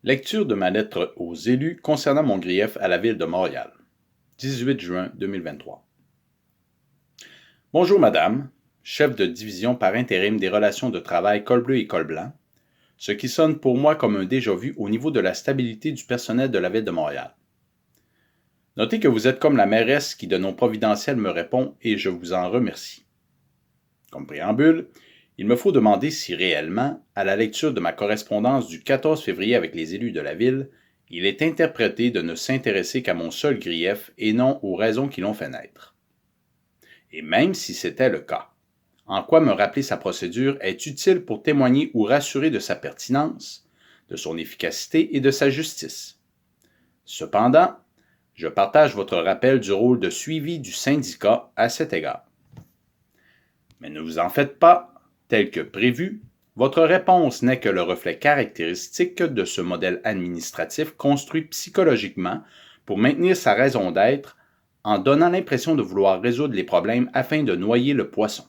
Lecture de ma lettre aux élus concernant mon grief à la ville de Montréal. 18 juin 2023. Bonjour madame, chef de division par intérim des relations de travail col bleu et col blanc, ce qui sonne pour moi comme un déjà-vu au niveau de la stabilité du personnel de la ville de Montréal. Notez que vous êtes comme la mairesse qui de nom providentiel me répond et je vous en remercie. Comme préambule, il me faut demander si réellement, à la lecture de ma correspondance du 14 février avec les élus de la ville, il est interprété de ne s'intéresser qu'à mon seul grief et non aux raisons qui l'ont fait naître. Et même si c'était le cas, en quoi me rappeler sa procédure est utile pour témoigner ou rassurer de sa pertinence, de son efficacité et de sa justice. Cependant, je partage votre rappel du rôle de suivi du syndicat à cet égard. Mais ne vous en faites pas, tel que prévu, votre réponse n'est que le reflet caractéristique de ce modèle administratif construit psychologiquement pour maintenir sa raison d'être en donnant l'impression de vouloir résoudre les problèmes afin de noyer le poisson.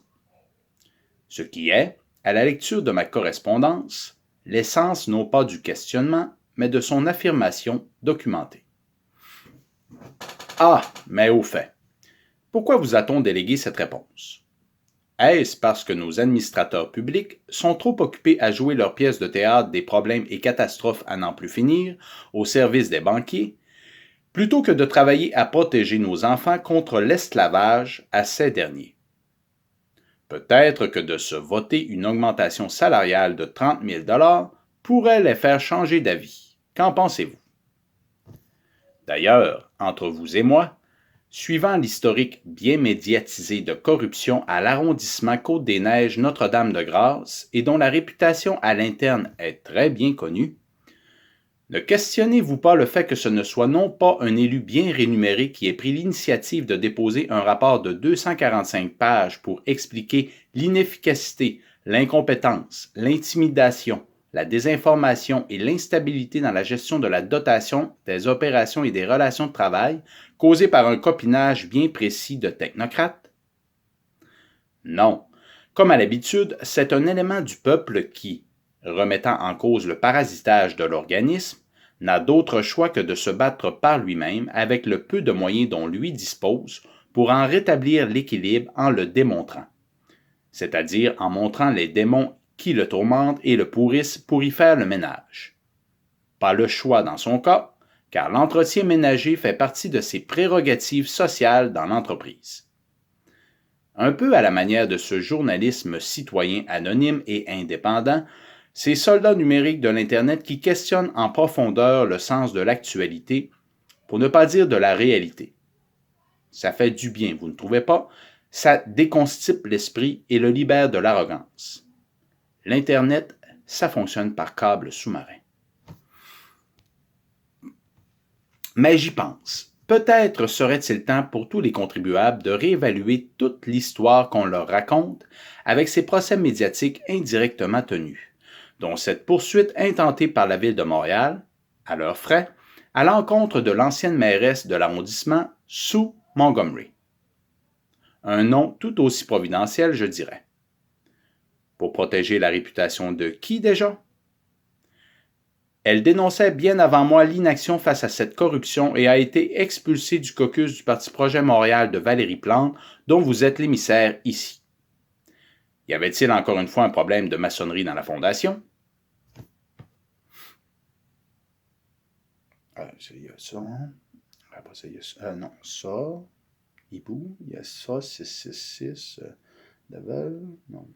Ce qui est, à la lecture de ma correspondance, l'essence non pas du questionnement, mais de son affirmation documentée. Ah, mais au fait, pourquoi vous a-t-on délégué cette réponse? Est-ce parce que nos administrateurs publics sont trop occupés à jouer leur pièce de théâtre des problèmes et catastrophes à n'en plus finir, au service des banquiers, plutôt que de travailler à protéger nos enfants contre l'esclavage à ces derniers? Peut-être que de se voter une augmentation salariale de 30 000 pourrait les faire changer d'avis. Qu'en pensez-vous? D'ailleurs, entre vous et moi, suivant l'historique bien médiatisé de corruption à l'arrondissement Côte-des-Neiges Notre-Dame-de-Grâce et dont la réputation à l'interne est très bien connue, ne questionnez-vous pas le fait que ce ne soit non pas un élu bien rémunéré qui ait pris l'initiative de déposer un rapport de 245 pages pour expliquer l'inefficacité, l'incompétence, l'intimidation, la désinformation et l'instabilité dans la gestion de la dotation, des opérations et des relations de travail causées par un copinage bien précis de technocrates? Non. Comme à l'habitude, c'est un élément du peuple qui, remettant en cause le parasitage de l'organisme, n'a d'autre choix que de se battre par lui-même avec le peu de moyens dont lui dispose pour en rétablir l'équilibre en le démontrant, c'est-à-dire en montrant les démons qui le tourmentent et le pourrissent pour y faire le ménage. Pas le choix dans son cas, car l'entretien ménager fait partie de ses prérogatives sociales dans l'entreprise. Un peu à la manière de ce journalisme citoyen anonyme et indépendant, ces soldats numériques de l'Internet qui questionnent en profondeur le sens de l'actualité, pour ne pas dire de la réalité. Ça fait du bien, vous ne trouvez pas? Ça déconstipe l'esprit et le libère de l'arrogance. L'Internet, ça fonctionne par câble sous-marin. Mais j'y pense. Peut-être serait-il temps pour tous les contribuables de réévaluer toute l'histoire qu'on leur raconte avec ces procès médiatiques indirectement tenus, dont cette poursuite intentée par la Ville de Montréal, à leurs frais, à l'encontre de l'ancienne mairesse de l'arrondissement, Sue Montgomery. Un nom tout aussi providentiel, je dirais. Pour protéger la réputation de qui déjà? Elle dénonçait bien avant moi l'inaction face à cette corruption et a été expulsée du caucus du Parti Projet Montréal de Valérie Plante, dont vous êtes l'émissaire ici. Y avait-il encore une fois un problème de maçonnerie dans la fondation? Il y a ça. Après ça, il y a ça. Non, ça. Hibou. Il y a ça. 666. Level. Non.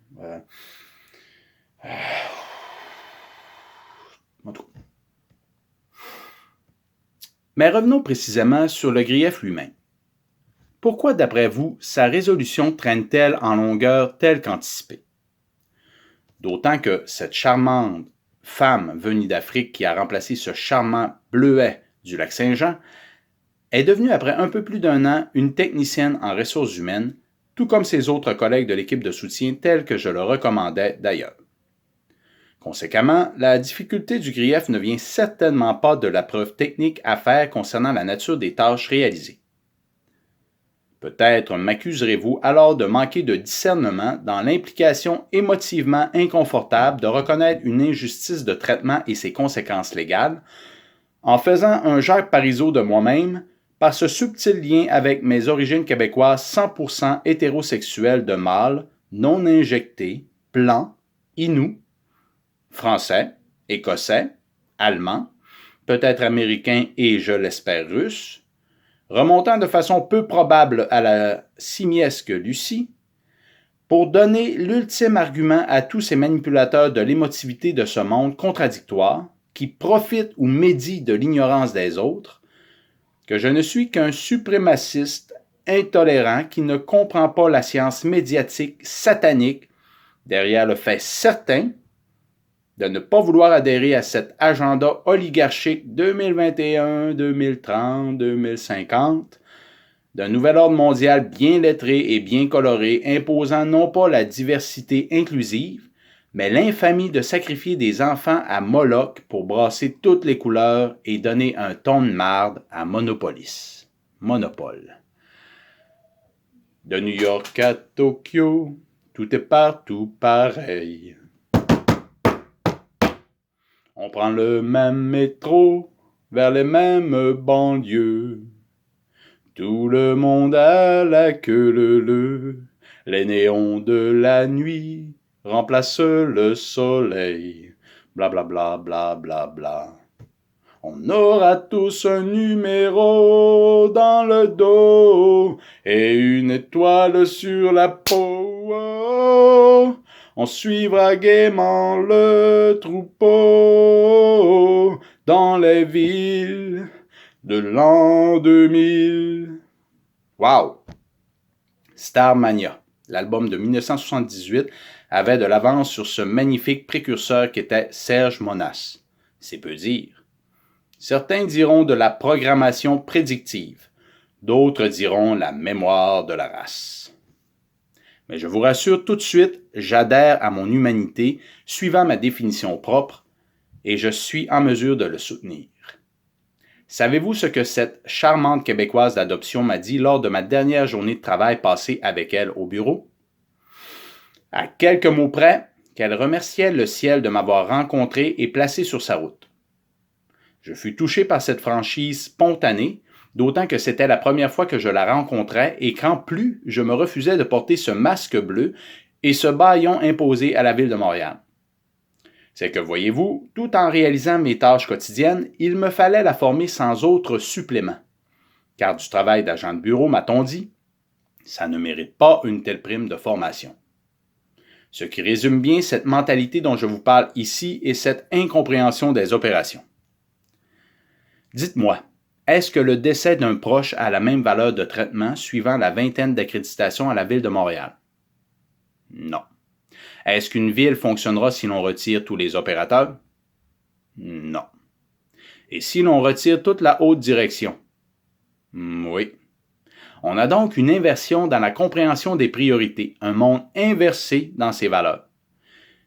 En tout cas. Mais revenons précisément sur le grief lui-même. Pourquoi, d'après vous, sa résolution traîne-t-elle en longueur telle qu'anticipée? D'autant que cette charmante femme venue d'Afrique qui a remplacé ce charmant bleuet du lac Saint-Jean est devenue après un peu plus d'un an une technicienne en ressources humaines, tout comme ses autres collègues de l'équipe de soutien tels que je le recommandais d'ailleurs. Conséquemment, la difficulté du grief ne vient certainement pas de la preuve technique à faire concernant la nature des tâches réalisées. Peut-être m'accuserez-vous alors de manquer de discernement dans l'implication émotivement inconfortable de reconnaître une injustice de traitement et ses conséquences légales, en faisant un Jacques Parizeau de moi-même par ce subtil lien avec mes origines québécoises 100% hétérosexuelles de mâle, non injecté, blanc, inou, français, écossais, allemand, peut-être américain et je l'espère russe, remontant de façon peu probable à la simiesque Lucie, pour donner l'ultime argument à tous ces manipulateurs de l'émotivité de ce monde contradictoire, qui profitent ou médient de l'ignorance des autres, que je ne suis qu'un suprémaciste intolérant qui ne comprend pas la science médiatique satanique derrière le fait certain de ne pas vouloir adhérer à cet agenda oligarchique 2021, 2030, 2050, d'un nouvel ordre mondial bien lettré et bien coloré, imposant non pas la diversité inclusive, mais l'infamie de sacrifier des enfants à Moloch pour brasser toutes les couleurs et donner un ton de marde à Monopolis. Monopole. De New York à Tokyo, tout est partout pareil. On prend le même métro vers les mêmes banlieues. Tout le monde a la queue leu. Les néons de la nuit remplacent le soleil. Bla bla bla bla bla bla. On aura tous un numéro dans le dos et une étoile sur la peau. On suivra gaiement le troupeau dans les villes de l'an 2000. Wow! Starmania, l'album de 1978, avait de l'avance sur ce magnifique précurseur qu'était Serge Monas. C'est peu dire. Certains diront de la programmation prédictive, d'autres diront la mémoire de la race. Mais je vous rassure tout de suite, j'adhère à mon humanité, suivant ma définition propre, et je suis en mesure de le soutenir. Savez-vous ce que cette charmante Québécoise d'adoption m'a dit lors de ma dernière journée de travail passée avec elle au bureau? À quelques mots près, qu'elle remerciait le ciel de m'avoir rencontré et placé sur sa route. Je fus touché par cette franchise spontanée, d'autant que c'était la première fois que je la rencontrais et qu'en plus, je me refusais de porter ce masque bleu et ce bâillon imposé à la ville de Montréal. C'est que, voyez-vous, tout en réalisant mes tâches quotidiennes, il me fallait la former sans autre supplément. Car du travail d'agent de bureau, m'a-t-on dit, ça ne mérite pas une telle prime de formation. Ce qui résume bien cette mentalité dont je vous parle ici et cette incompréhension des opérations. Dites-moi, est-ce que le décès d'un proche a la même valeur de traitement suivant la vingtaine d'accréditations à la Ville de Montréal? Non. Est-ce qu'une ville fonctionnera si l'on retire tous les opérateurs? Non. Et si l'on retire toute la haute direction? Oui. On a donc une inversion dans la compréhension des priorités, un monde inversé dans ses valeurs.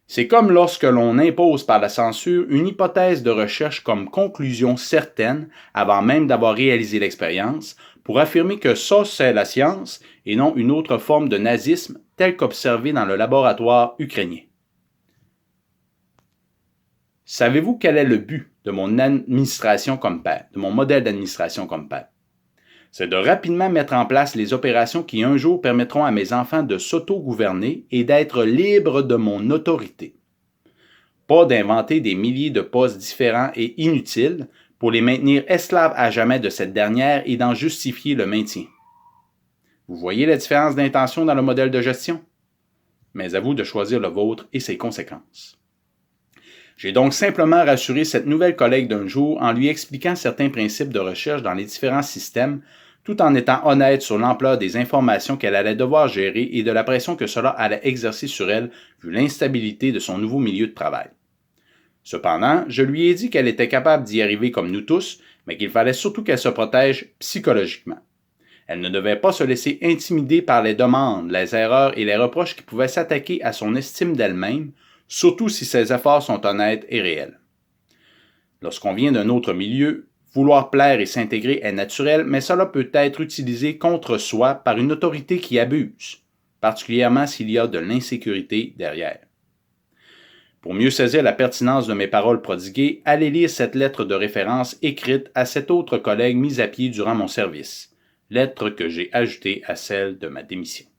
C'est comme lorsque l'on impose par la censure une hypothèse de recherche comme conclusion certaine avant même d'avoir réalisé l'expérience, pour affirmer que ça c'est la science et non une autre forme de nazisme telle qu'observée dans le laboratoire ukrainien. Savez-vous quel est le but de mon administration comme père, de mon modèle d'administration comme père? C'est de rapidement mettre en place les opérations qui un jour permettront à mes enfants de s'auto-gouverner et d'être libres de mon autorité. Pas d'inventer des milliers de postes différents et inutiles pour les maintenir esclaves à jamais de cette dernière et d'en justifier le maintien. Vous voyez la différence d'intention dans le modèle de gestion? Mais à vous de choisir le vôtre et ses conséquences. J'ai donc simplement rassuré cette nouvelle collègue d'un jour en lui expliquant certains principes de recherche dans les différents systèmes, tout en étant honnête sur l'ampleur des informations qu'elle allait devoir gérer et de la pression que cela allait exercer sur elle vu l'instabilité de son nouveau milieu de travail. Cependant, je lui ai dit qu'elle était capable d'y arriver comme nous tous, mais qu'il fallait surtout qu'elle se protège psychologiquement. Elle ne devait pas se laisser intimider par les demandes, les erreurs et les reproches qui pouvaient s'attaquer à son estime d'elle-même, surtout si ses efforts sont honnêtes et réels. Lorsqu'on vient d'un autre milieu, Vouloir plaire et s'intégrer est naturel, mais cela peut être utilisé contre soi par une autorité qui abuse, particulièrement s'il y a de l'insécurité derrière. Pour mieux saisir la pertinence de mes paroles prodiguées, allez lire cette lettre de référence écrite à cet autre collègue mis à pied durant mon service, lettre que j'ai ajoutée à celle de ma démission.